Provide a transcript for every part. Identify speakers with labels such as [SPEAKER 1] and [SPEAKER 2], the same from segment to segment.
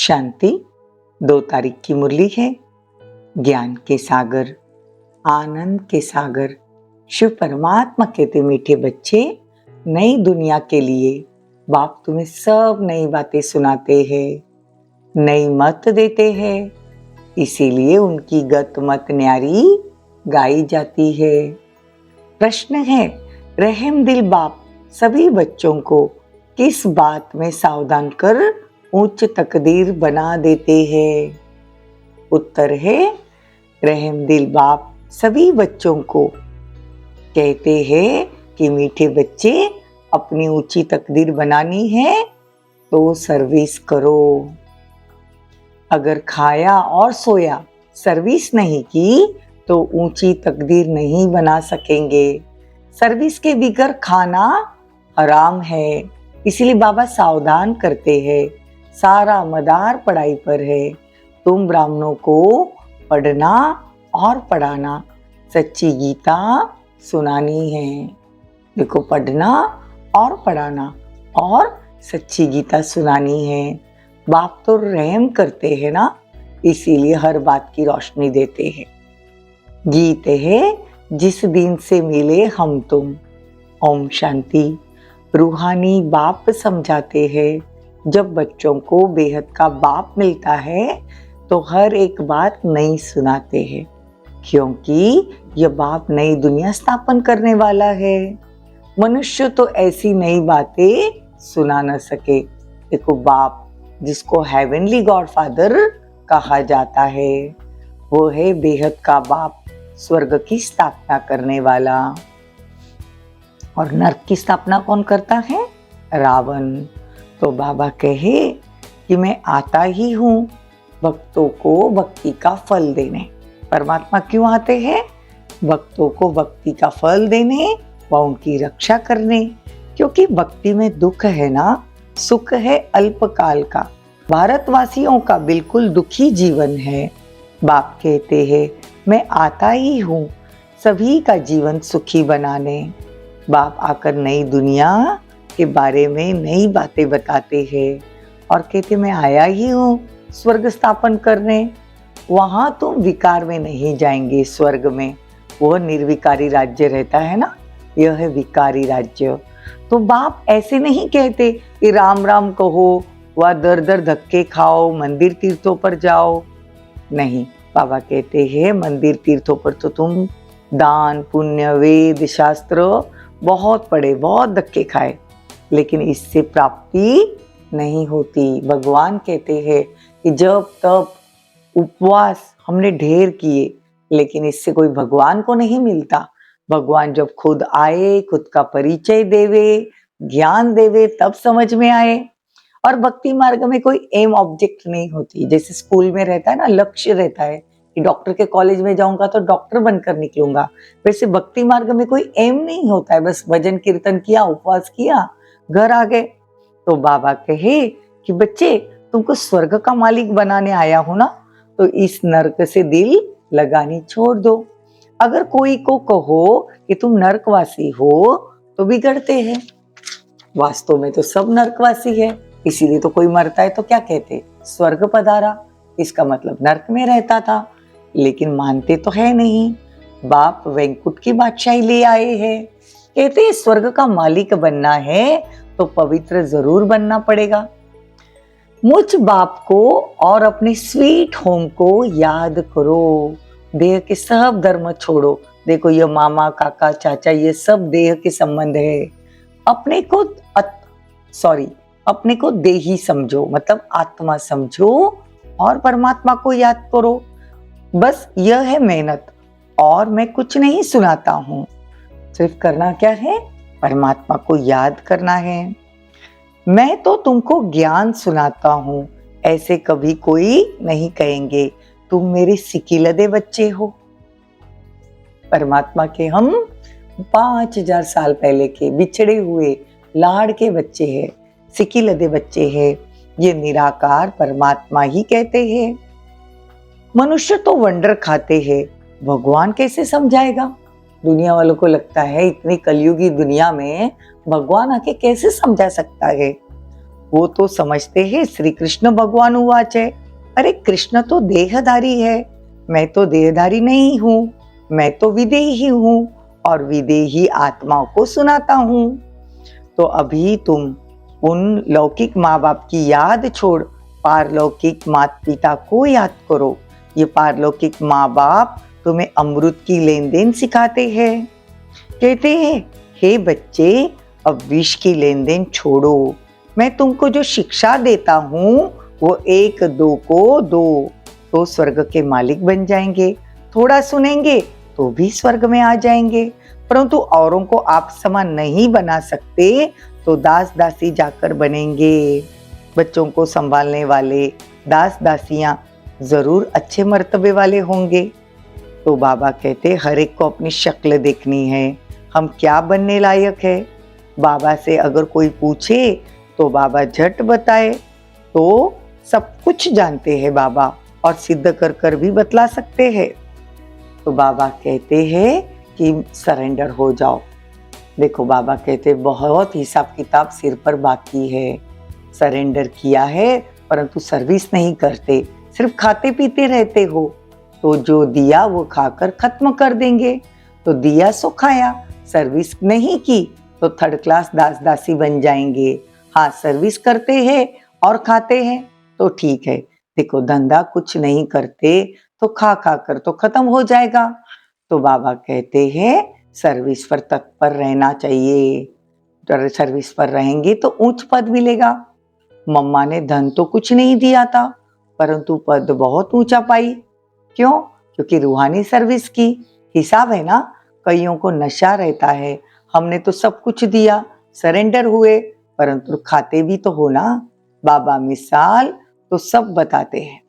[SPEAKER 1] शांति 2 तारीख की मुरली है। ज्ञान के सागर, आनंद के सागर शिव परमात्मा कहते, मीठे बच्चे, नई दुनिया के लिए बाप तुम्हें सब नई बातें सुनाते हैं, नई मत देते हैं, इसीलिए उनकी गत मत न्यारी गाई जाती है। प्रश्न है, रहम दिल बाप सभी बच्चों को किस बात में सावधान कर उच्च तकदीर बना देते हैं? उत्तर है, रहम दिल बाप सभी बच्चों को कहते हैं कि मीठे बच्चे, अपनी ऊंची तकदीर बनानी है तो सर्विस करो। अगर खाया और सोया, सर्विस नहीं की तो ऊंची तकदीर नहीं बना सकेंगे। सर्विस के बिगर खाना हराम है, इसलिए बाबा सावधान करते हैं, सारा मदार पढ़ाई पर है। तुम ब्राह्मणों को पढ़ना और पढ़ाना, सच्ची गीता सुनानी है। देखो, पढ़ना और पढ़ाना और सच्ची गीता सुनानी है। बाप तो रहम करते हैं ना, इसीलिए हर बात की रोशनी देते हैं। गीत है, जिस दिन से मिले हम तुम। ओम शांति। रूहानी बाप समझाते हैं, जब बच्चों को बेहद का बाप मिलता है तो हर एक बात नई सुनाते हैं, क्योंकि यह बाप नई दुनिया स्थापन करने वाला है। मनुष्य तो ऐसी नई बातें सुना न सके। देखो, बाप जिसको हेवनली गॉडफादर कहा जाता है, वो है बेहद का बाप, स्वर्ग की स्थापना करने वाला। और नरक की स्थापना कौन करता है? रावण। तो बाबा कहे कि मैं आता ही हूँ भक्तों को भक्ति का फल देने। परमात्मा क्यों आते हैं? भक्तों को भक्ति का फल देने व उनकी रक्षा करने, क्योंकि भक्ति में दुख है ना, सुख है अल्पकाल का। भारतवासियों का बिल्कुल दुखी जीवन है। बाप कहते हैं, मैं आता ही हूँ सभी का जीवन सुखी बनाने। बाप आकर नई दुनिया के बारे में नई बातें बताते हैं और कहते, मैं आया ही हूँ स्वर्ग स्थापन करने। वहाँ तुम विकार में नहीं जाएंगे। स्वर्ग में वो निर्विकारी राज्य रहता है ना, यह है विकारी राज्य। तो बाप ऐसे नहीं कहते कि राम राम कहो व दर दर धक्के खाओ, मंदिर तीर्थों पर जाओ। नहीं, बाबा कहते हैं, मंदिर तीर्थों पर तो तुम दान पुण्य वेद शास्त्र बहुत पढ़े, बहुत धक्के खाए, लेकिन इससे प्राप्ति नहीं होती। भगवान कहते हैं कि जब तब उपवास हमने ढेर किए, लेकिन इससे कोई भगवान को नहीं मिलता। भगवान जब खुद आए, खुद का परिचय देवे, ज्ञान देवे, तब समझ में आए। और भक्ति मार्ग में कोई एम ऑब्जेक्ट नहीं होती। जैसे स्कूल में रहता है ना, लक्ष्य रहता है कि डॉक्टर के कॉलेज में जाऊंगा तो डॉक्टर बनकर निकलूंगा, वैसे भक्ति मार्ग में कोई एम नहीं होता है। बस भजन कीर्तन किया, उपवास किया, घर आ गए। तो बाबा कहे कि बच्चे, तुमको स्वर्ग का मालिक बनाने आया हो ना, तो इस नरक से दिल लगानी छोड़ दो। अगर कोई को कहो कि तुम नरकवासी हो तो बिगड़ते हैं। वास्तव में तो सब नरकवासी है, इसीलिए तो कोई मरता है तो क्या कहते? स्वर्ग पधारा। इसका मतलब नरक में रहता था, लेकिन मानते तो है नहीं। बाप वैंकुट की बादशाही ले आए हैं। कहते हैं स्वर्ग का मालिक बनना है तो पवित्र जरूर बनना पड़ेगा। मुझ बाप को और अपने स्वीट होम को याद करो। देह के सब धर्म छोड़ो। देखो, ये मामा काका चाचा ये सब देह के संबंध है। अपने को देही समझो, मतलब आत्मा समझो और परमात्मा को याद करो। बस यह है मेहनत। और मैं कुछ नहीं सुनाता हूँ, सिर्फ करना क्या है? परमात्मा को याद करना है। मैं तो तुमको ज्ञान सुनाता हूँ, ऐसे कभी कोई नहीं कहेंगे तुम मेरे सिकिलदे बच्चे हो। परमात्मा के हम 5000 साल पहले के बिछड़े हुए लाड़ के बच्चे हैं, सिकिलदे बच्चे हैं। ये निराकार परमात्मा ही कहते हैं। मनुष्य तो वंडर खाते हैं, भगवान कैसे समझाएगा? दुनिया वालों को लगता है इतनी कलयुगी दुनिया में भगवान आके कैसे समझा सकता है। वो तो समझते हैं श्री कृष्ण भगवान उवाच है। अरे कृष्ण तो देहधारी है, मैं तो देहधारी नहीं हूँ, मैं तो विदेही हूँ और विदेही आत्माओं को सुनाता हूँ। तो अभी तुम उन लौकिक माँ बाप की याद छोड़ पारलौकिक माता पिता को याद करो। ये पारलौकिक माँ बाप तुम्हें अमृत की लेन देन सिखाते हैं। कहते हैं, हे बच्चे, अब विष की लेन देन छोड़ो, मैं तुमको जो शिक्षा देता हूँ वो 1-2 को दो, तो स्वर्ग के मालिक बन जाएंगे। थोड़ा सुनेंगे तो भी स्वर्ग में आ जाएंगे, परंतु औरों को आप समान नहीं बना सकते तो दास दासी जाकर बनेंगे। बच्चों को संभालने वाले दास दासियां जरूर अच्छे मर्तबे वाले होंगे। तो बाबा कहते, हर एक को अपनी शक्ल देखनी है, हम क्या बनने लायक है। बाबा से अगर कोई पूछे तो बाबा झट बताए, तो सब कुछ जानते हैं बाबा और सिद्ध कर कर भी बतला सकते हैं। तो बाबा कहते हैं कि सरेंडर हो जाओ। देखो बाबा कहते बहुत हिसाब किताब सिर पर बाकी है, सरेंडर किया है परंतु सर्विस नहीं करते, सिर्फ खाते पीते रहते हो, तो जो दिया वो खाकर खत्म कर देंगे। तो दिया सो खाया, सर्विस नहीं की तो थर्ड क्लास दास दासी बन जाएंगे। हाँ, सर्विस करते हैं और खाते हैं तो ठीक है। देखो धंधा कुछ नहीं करते तो खा खा कर तो खत्म हो जाएगा। तो बाबा कहते हैं सर्विस पर तत्पर रहना चाहिए, सर्विस पर रहेंगे तो उच्च पद मिलेगा। मम्मा ने धन तो कुछ नहीं दिया था परंतु पद बहुत ऊंचा पाई। क्यों? क्योंकि रूहानी सर्विस की। हिसाब है ना, कईयों को नशा रहता है, हमने तो सब कुछ दिया, सरेंडर हुए, परंतु खाते भी तो हो ना। बाबा मिसाल तो सब बताते हैं।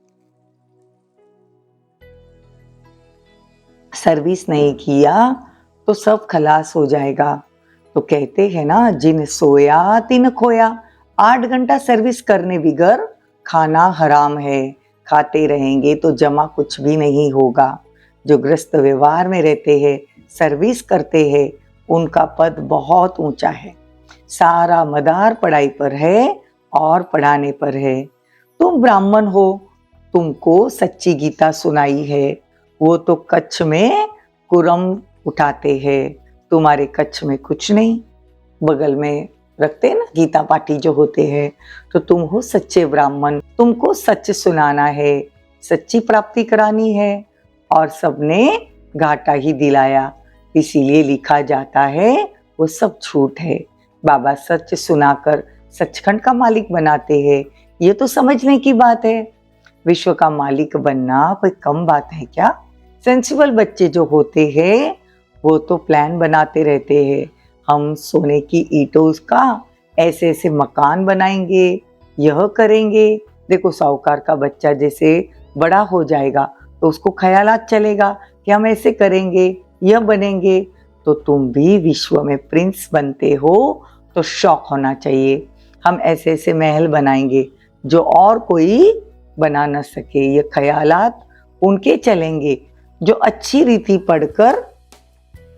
[SPEAKER 1] सर्विस नहीं किया तो सब खलास हो जाएगा। तो कहते हैं ना, जिन सोया तिन खोया। 8 घंटा सर्विस करने बिगर खाना हराम है, खाते रहेंगे तो जमा कुछ भी नहीं होगा। जो ग्रस्त व्यवहार में रहते हैं, सर्विस करते हैं, उनका पद बहुत ऊंचा है। सारा मदार पढ़ाई पर है और पढ़ाने पर है। तुम ब्राह्मण हो, तुमको सच्ची गीता सुनाई है, वो तो कच्छ में कुरम उठाते हैं, तुम्हारे कच्छ में कुछ नहीं। बगल में रखते हैं ना गीता पाठी जो होते हैं। तो तुम हो सच्चे ब्राह्मण, तुमको सच सुनाना है, सच्ची प्राप्ति करानी है, और सबने घाटा ही दिलाया, इसीलिए लिखा जाता है वो सब झूठ है। बाबा सच सुनाकर सचखंड का मालिक बनाते हैं। ये तो समझने की बात है। विश्व का मालिक बनना कोई कम बात है क्या? सेंसिबल बच्चे जो होते हैं वो तो प्लान बनाते रहते हैं, हम सोने की ईंटों का ऐसे ऐसे मकान बनाएंगे, यह करेंगे। देखो साहूकार का बच्चा जैसे बड़ा हो जाएगा तो उसको ख्यालात चलेगा कि हम ऐसे करेंगे, यह बनेंगे। तो तुम भी विश्व में प्रिंस बनते हो तो शौक होना चाहिए, हम ऐसे ऐसे महल बनाएंगे जो और कोई बना न सके। ये ख्यालात उनके चलेंगे जो अच्छी रीति पढ़कर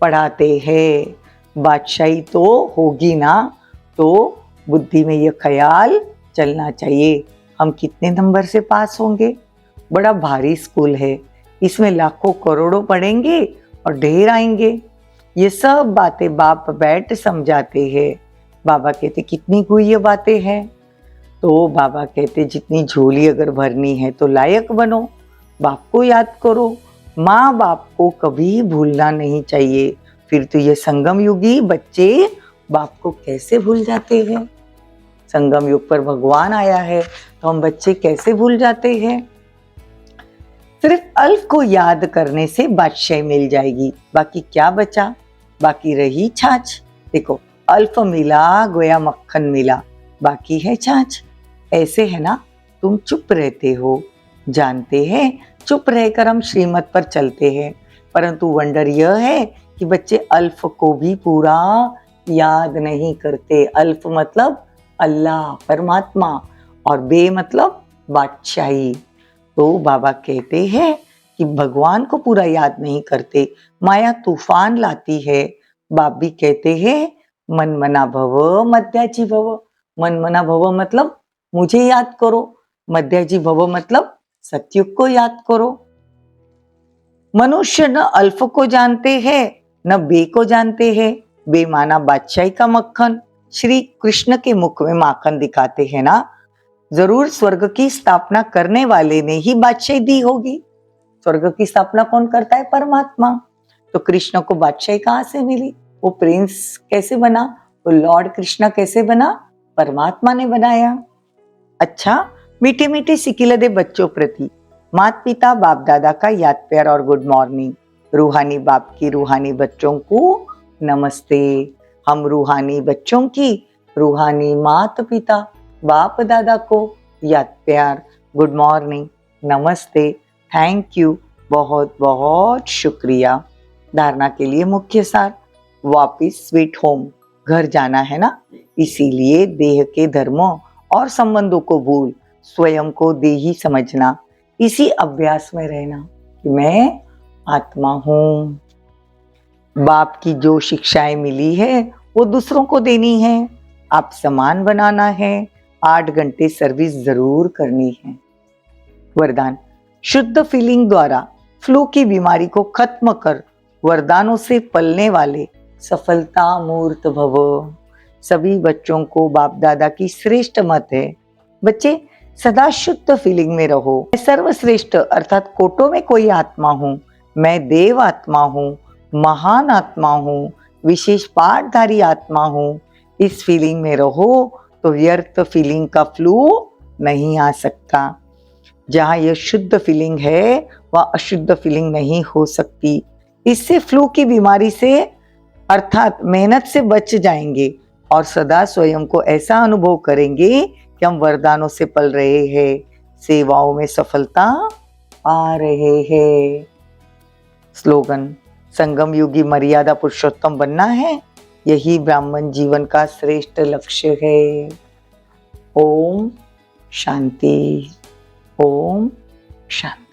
[SPEAKER 1] पढ़ाते हैं। बादशाही तो होगी ना, तो बुद्धि में ये ख्याल चलना चाहिए, हम कितने नंबर से पास होंगे। बड़ा भारी स्कूल है, इसमें लाखों करोड़ों पढ़ेंगे और ढेर आएंगे। ये सब बातें बाप बैठ समझाते हैं। बाबा कहते कितनी गुह्य बातें हैं। तो बाबा कहते जितनी झोली अगर भरनी है तो लायक बनो, बाप को याद करो। माँ बाप को कभी भूलना नहीं चाहिए। फिर तो ये संगम युगी बच्चे बाप को कैसे भूल जाते हैं? संगम युग पर भगवान आया है तो हम बच्चे कैसे भूल जाते हैं? सिर्फ अल्फ को याद करने से बादशाही मिल जाएगी, बाकी क्या बचा? बाकी रही छाछ। देखो अल्फ मिला गोया मक्खन मिला, बाकी है छाछ। ऐसे है ना, तुम चुप रहते हो, जानते हैं चुप रहकर हम श्रीमत पर चलते हैं, परंतु वंडर यह है कि बच्चे अल्फ को भी पूरा याद नहीं करते। अल्फ मतलब अल्लाह परमात्मा और बे मतलब बादशाही। तो बाबा कहते हैं कि भगवान को पूरा याद नहीं करते, माया तूफान लाती है। बाप भी कहते हैं मन मना भव मध्याजी भव, मनमना भव मतलब मुझे याद करो, मध्याजी भव मतलब सतयुग को याद करो। मनुष्य न अल्फ को जानते हैं न बे को जानते हैं, बेमाना बादशाही का मक्खन। श्री कृष्ण के मुख में माखन दिखाते हैं ना, जरूर स्वर्ग की स्थापना करने वाले ने ही बादशाही दी होगी। स्वर्ग की स्थापना कौन करता है? परमात्मा। तो कृष्ण को बादशाही कहां से मिली? वो प्रिंस कैसे बना? वो लॉर्ड कृष्ण कैसे बना? परमात्मा ने बनाया। अच्छा, मीठे मीठे सिकिलदे बच्चों प्रति माता पिता बाप दादा का याद प्यार और गुड मॉर्निंग। रूहानी बाप की रूहानी बच्चों को नमस्ते। हम रूहानी बच्चों की रूहानी माता पिता बाप दादा को याद प्यार, गुड मॉर्निंग, नमस्ते, थैंक यू, बहुत बहुत शुक्रिया। धारणा के लिए मुख्य सार, वापिस स्वीट होम, घर जाना है ना, इसीलिए देह के धर्मों और संबंधों को भूल स्वयं को देही समझना, इसी अभ्यास में रहना कि मैं आत्मा हूं। बाप की जो शिक्षाएं मिली है वो दूसरों को देनी है। आप समान बनाना है, 8 घंटे सर्विस जरूर करनी है। वरदान, शुद्ध फीलिंग द्वारा फ्लू की बीमारी को खत्म कर वरदानों से पलने वाले सफलता मूर्त भव। सभी बच्चों को बाप दादा की श्रेष्ठ मत है, बच्चे सदा शुद्ध फीलिंग में रहो। मैं सर्वश्रेष्ठ अर्थात कोटों में कोई आत्मा हूँ, मैं देव आत्मा हूँ, महान आत्मा हूँ, विशेष पाठधारी आत्मा हूँ। इस फीलिंग में रहो तो व्यर्थ फीलिंग का फ्लू नहीं आ सकता। जहाँ यह शुद्ध फीलिंग है वह अशुद्ध फीलिंग नहीं हो सकती। इससे फ्लू की बीमारी से अर्थात मेहनत से बच जाएंगे और सदा स्वयं को ऐसा अनुभव करेंगे कि हम वरदानों से पल रहे हैं, सेवाओं में सफलता पा रहे हैं। स्लोगन, संगम युगी मर्यादा पुरुषोत्तम बनना है, यही ब्राह्मण जीवन का श्रेष्ठ लक्ष्य है। ओम शांति, ओम शांति।